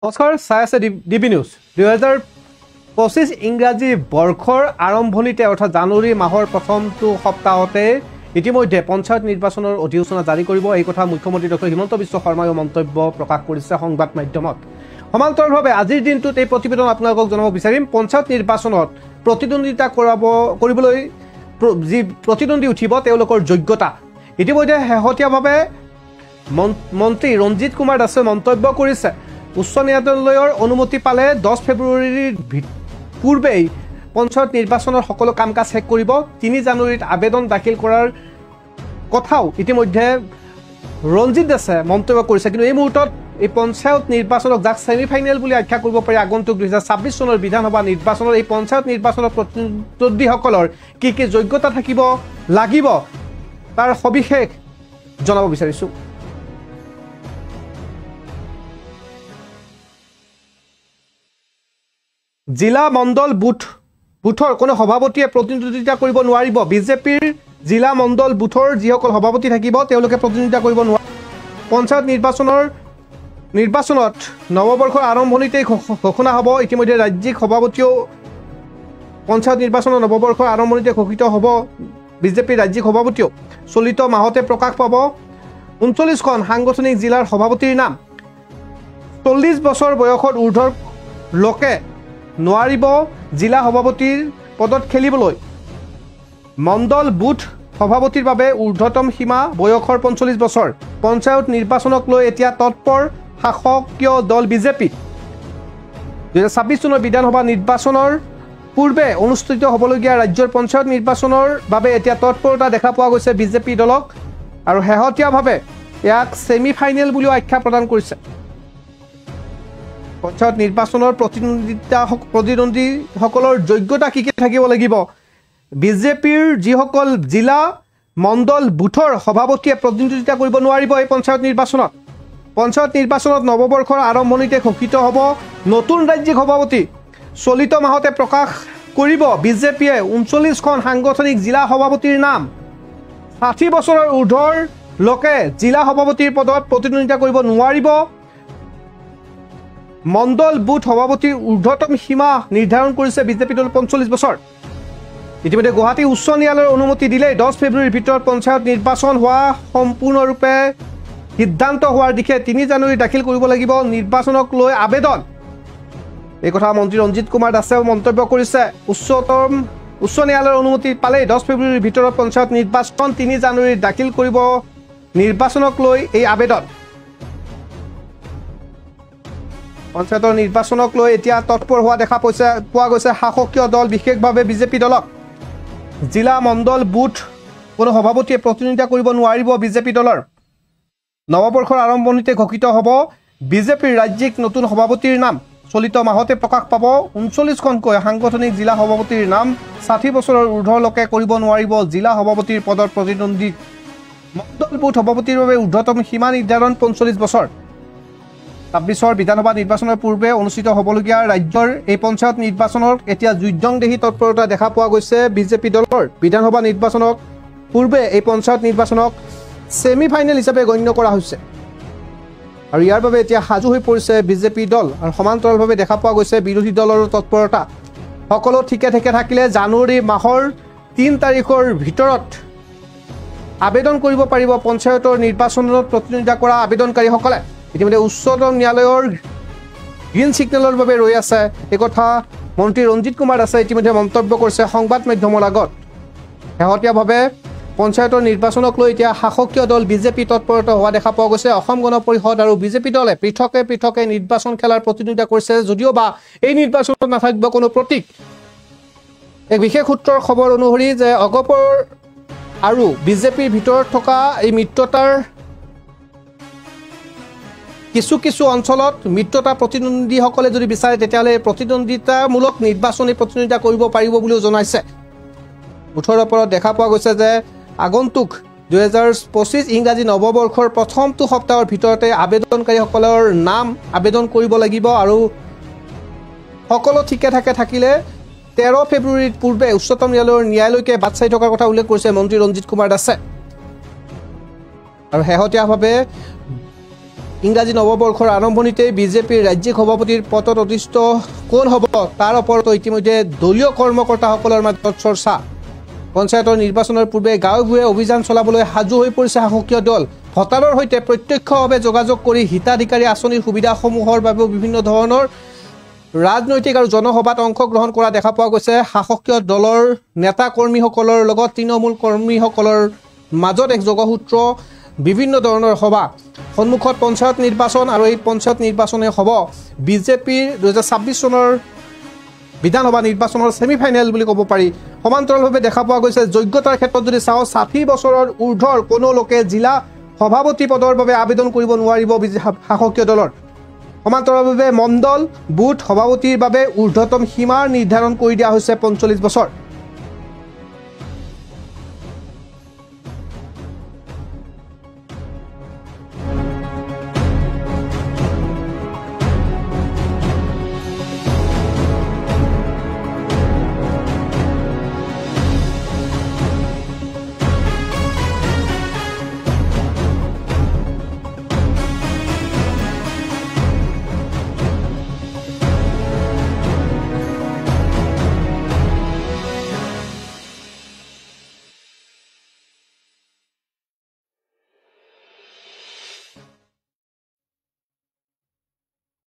নমস্কাৰ, চাই আছে ডিবি নিউজ। 2025 ইংৰাজী বৰ্ষৰ আৰম্ভণিতে অৰ্থাৎ জানুৱাৰী মাহৰ প্ৰথমটো সপ্তাহতে ইতিমধ্যে পঞ্চায়ত নিৰ্বাচনৰ অধিসূচনা জাৰি কৰিব। এই কথা মুখ্যমন্ত্ৰী ডক্টৰ হিমন্ত বিশ্ব শৰ্মায়ো মন্তব্য প্ৰকাশ কৰিছে সংবাদ মাধ্যমত। সমান্তৰালভাৱে আজিৰ দিনটোত এই প্ৰতিবেদন আপোনালোকক জনাব বিচাৰিম। পঞ্চায়ত নিৰ্বাচনত প্ৰতিদ্বন্দ্বিতা কৰিবলৈ যি প্ৰতিদ্বন্দ্বী উঠিব তেওঁলোকৰ যোগ্যতা। ইতিমধ্যে শেহতীয়াভাৱে মন্ত্ৰী ৰঞ্জিত কুমাৰ দাসে মন্তব্য কৰিছে, উচ্চ ন্যায়ালয়ৰ অনুমতি পালে 10 ফেব্ৰুৱাৰীৰ পূৰ্বেই পঞ্চায়ত নিৰ্বাচনৰ সকলো কাম কাজ শেষ কৰিব। 3 জানুৱাৰীত আবেদন দাখিল কৰাৰ কথাও ইতিমধ্যে ৰঞ্জিত দাসে মন্তব্য কৰিছে। কিন্তু এই মুহূৰ্তত এই পঞ্চায়ত নিৰ্বাচনক যাক ছেমি ফাইনেল বুলি আখ্যা কৰিব পাৰি আগন্তুক 2026 চনৰ বিধানসভা নিৰ্বাচনৰ এই পঞ্চায়ত নিৰ্বাচনত প্ৰতিদ্বন্দ্বীসকলৰ কি কি যোগ্যতা থাকিব লাগিব তাৰ সবিশেষ জনাব বিচাৰিছোঁ। জিলা মণ্ডল বুথৰ কোনো সভাপতিয়ে প্ৰতিদ্বন্দ্বিতা কৰিব নোৱাৰিব। বিজেপিৰ জিলা মণ্ডল বুথৰ যিসকল সভাপতি থাকিব তেওঁলোকে প্ৰতিদ্বন্দ্বিতা কৰিব নোৱাৰিব। পঞ্চায়ত নিৰ্বাচনত নৱবৰ্ষৰ আৰম্ভণিতেই ঘোষণা হ'ব। ইতিমধ্যে ৰাজ্যিক সভাপতিও পঞ্চায়ত নিৰ্বাচনৰ নৱবৰ্ষৰ আৰম্ভণিতে ঘোষিত হ'ব। বিজেপিৰ ৰাজ্যিক সভাপতিও চলিত মাহতে প্ৰকাশ পাব 39খন সাংগঠনিক জিলাৰ সভাপতিৰ নাম। 40 বছৰ বয়সত ঊৰ্ধৰ লোকে নোৱাৰিব জিলা সভাপতিৰ পদত খেলিবলৈ। মণ্ডল বুথ সভাপতিৰ বাবে ঊৰ্ধ্বতম সীমা বয়সৰ 45 বছৰ। পঞ্চায়ত নিৰ্বাচনক লৈ এতিয়া তৎপৰ শাসকীয় দল বিজেপি। 2026 চনৰ বিধানসভা নিৰ্বাচনৰ পূৰ্বে অনুষ্ঠিত হ'বলগীয়া ৰাজ্যৰ পঞ্চায়ত নিৰ্বাচনৰ বাবে এতিয়া তৎপৰতা দেখা পোৱা গৈছে বিজেপি দলক, আৰু শেহতীয়াভাৱে ইয়াক ছেমি ফাইনেল বুলিও আখ্যা প্ৰদান কৰিছে। পঞ্চায়ত নিৰ্বাচনৰ প্ৰতিদ্বন্দ্বীসকলৰ যোগ্যতা কি কি থাকিব লাগিব? বিজেপিৰ যিসকল জিলা মণ্ডল বুথৰ সভাপতিয়ে প্ৰতিদ্বন্দ্বিতা কৰিব নোৱাৰিব এই পঞ্চায়ত নিৰ্বাচনত। পঞ্চায়ত নিৰ্বাচনত নৱবৰ্ষৰ আৰম্ভণিতে ঘোষিত হ'ব নতুন ৰাজ্যিক সভাপতি। চলিত মাহতে প্ৰকাশ কৰিব বিজেপিয়ে 39খন সাংগঠনিক জিলা সভাপতিৰ নাম। 60 বছৰৰ ঊৰ্ধৰ লোকে জিলা সভাপতিৰ পদত প্ৰতিদ্বন্দ্বিতা কৰিব নোৱাৰিব। মণ্ডল বুথ সভাপতিৰ ঊৰ্ধ্বতম সীমা নিৰ্ধাৰণ কৰিছে বিজেপি দল 45 বছৰ। ইতিমধ্যে গুৱাহাটী উচ্চ ন্যায়ালয়ৰ অনুমতি দিলে 10 ফেব্ৰুৱাৰীৰ ভিতৰত পঞ্চায়ত নিৰ্বাচন হোৱা সম্পূৰ্ণৰূপে সিদ্ধান্ত হোৱাৰ দিশে 3 জানুৱাৰী দাখিল কৰিব লাগিব নিৰ্বাচনক লৈ আবেদন। এই কথা মন্ত্ৰী ৰঞ্জিত কুমাৰ দাসেও মন্তব্য কৰিছে। উচ্চ ন্যায়ালয়ৰ অনুমতি পালেই 10 ফেব্ৰুৱাৰীৰ ভিতৰত পঞ্চায়ত নিৰ্বাচন 3 জানুৱাৰীত দাখিল কৰিব নিৰ্বাচনক লৈ এই আবেদন। পঞ্চায়তৰ নিৰ্বাচনক লৈ এতিয়া তৎপৰ হোৱা দেখা পোৱা গৈছে শাসকীয় দল, বিশেষভাৱে বিজেপি দলক। জিলা মণ্ডল বুথ কোনো সভাপতিয়ে প্ৰতিদ্বন্দ্বিতা কৰিব নোৱাৰিব বিজেপি দলৰ। নৱবৰ্ষৰ আৰম্ভণিতে ঘোষিত হ'ব বিজেপিৰ ৰাজ্যিক নতুন সভাপতিৰ নাম। চলিত মাহতে প্ৰকাশ পাব 39খনকৈ সাংগঠনিক জিলা সভাপতিৰ নাম। 60 বছৰৰ ঊৰ্ধৰ লোকে কৰিব নোৱাৰিব জিলা সভাপতিৰ পদত প্ৰতিদ্বন্দ্বী। মণ্ডল বুথ সভাপতিৰ বাবে ঊৰ্ধ্বতম সীমা নিৰ্ধাৰণ 45 বছৰ। 26 বিধানসভা নিৰ্বাচনৰ পূৰ্বে অনুষ্ঠিত হ'বলগীয়া ৰাজ্যৰ এই পঞ্চায়ত নিৰ্বাচনত এতিয়া যুদ্ধংদেহী তৎপৰতা দেখা পোৱা গৈছে বিজেপি দলৰ। বিধানসভা নিৰ্বাচনৰ পূৰ্বে এই পঞ্চায়ত নিৰ্বাচনক ছেমি ফাইনেল হিচাপে গণ্য কৰা হৈছে, আৰু ইয়াৰ বাবে এতিয়া সাজু হৈ পৰিছে বিজেপি দল। আৰু সমান্তৰালভাৱে দেখা পোৱা গৈছে বিৰোধী দলৰ তৎপৰতা। সকলো ঠিকে থাকিলে জানুৱাৰী মাহৰ 3 তাৰিখৰ ভিতৰত আবেদন কৰিব পাৰিব পঞ্চায়তৰ নিৰ্বাচনত প্ৰতিদ্বন্দ্বিতা কৰা আবেদনকাৰীসকলে। ইতিমধ্যে উচ্চতম ন্যায়ালয়ৰ গ্ৰীণ ছিগনেলৰ বাবে ৰৈ আছে। এই কথা মন্ত্ৰী ৰঞ্জিত কুমাৰ দাসে ইতিমধ্যে মন্তব্য কৰিছে সংবাদ মাধ্যমৰ আগত। শেহতীয়াভাৱে পঞ্চায়তৰ নিৰ্বাচনক লৈ এতিয়া শাসকীয় দল বিজেপি তৎপৰতা হোৱা দেখা পোৱা গৈছে। অসম গণ পৰিষদ আৰু বিজেপি দলে পৃথকে নিৰ্বাচন খেলাৰ প্ৰতিদ্বন্দ্বিতা কৰিছে, যদিও বা এই নিৰ্বাচনত নাথাকিব কোনো প্ৰতীক। এক বিশেষ সূত্ৰৰ খবৰ অনুসৰি যে অগপৰ আৰু বিজেপিৰ ভিতৰত থকা এই মিত্ৰতাৰ কিছু অঞ্চলত মিত্ৰতা প্ৰতিদ্বন্দ্বীসকলে যদি বিচাৰে তেতিয়াহ'লে প্ৰতিদ্বন্দ্বিতামূলক নিৰ্বাচনী প্ৰতিদ্বন্দ্বিতা কৰিব পাৰিব বুলিও জনাইছে। মুঠৰ ওপৰত দেখা পোৱা গৈছে যে আগন্তুক 2025 ইংৰাজী নৱবৰ্ষৰ প্ৰথমটো সপ্তাহৰ ভিতৰতে আবেদনকাৰীসকলৰ নাম আবেদন কৰিব লাগিব, আৰু সকলো ঠিকে থাকিলে 13 ফেব্ৰুৱাৰীৰ পূৰ্বে উচ্চতম ন্যায়ালয়কে বাট চাই থকাৰ কথা উল্লেখ কৰিছে মন্ত্ৰী ৰঞ্জিত কুমাৰ দাসে। আৰু শেহতীয়াভাৱে ইংৰাজী নৱবৰ্ষৰ আৰম্ভণিতে বিজেপিৰ ৰাজ্যিক সভাপতিৰ পদত অধিষ্ঠ কোন হ'ব তাৰ ওপৰত ইতিমধ্যে দলীয় কৰ্মকৰ্তাসকলৰ মাজত চৰ্চা। পঞ্চায়তৰ নিৰ্বাচনৰ পূৰ্বে গাঁৱে ভূঞে অভিযান চলাবলৈ সাজু হৈ পৰিছে শাসকীয় দল। ভোটাৰৰ সৈতে প্ৰত্যক্ষভাৱে যোগাযোগ কৰি হিতাধিকাৰী আঁচনিৰ সুবিধাসমূহৰ বাবেও বিভিন্ন ধৰণৰ ৰাজনৈতিক আৰু জনসভাত অংশগ্ৰহণ কৰা দেখা পোৱা গৈছে। শাসকীয় দলৰ নেতা কৰ্মীসকলৰ লগত তৃণমূল কৰ্মীসকলৰ মাজত এক যোগসূত্ৰ, বিভিন্ন ধৰণৰ সভা। সন্মুখত পঞ্চায়ত নিৰ্বাচন আৰু এই পঞ্চায়ত নিৰ্বাচনে হ'ব বিজেপিৰ 2026 চনৰ বিধানসভা নিৰ্বাচনৰ ছেমিফাইনেল বুলি ক'ব পাৰি। সমান্তৰালভাৱে দেখা পোৱা গৈছে যোগ্যতাৰ ক্ষেত্ৰত যদি চাওঁ 60 বছৰৰ ঊৰ্ধৰ কোনো লোকে জিলা সভাপতি পদৰ বাবে আবেদন কৰিব নোৱাৰিব শাসকীয় দলৰ। সমান্তৰালভাৱে মণ্ডল বুথ সভাপতিৰ বাবে ঊৰ্ধ্বতম সীমাৰ নিৰ্ধাৰণ কৰি দিয়া হৈছে 45 বছৰ।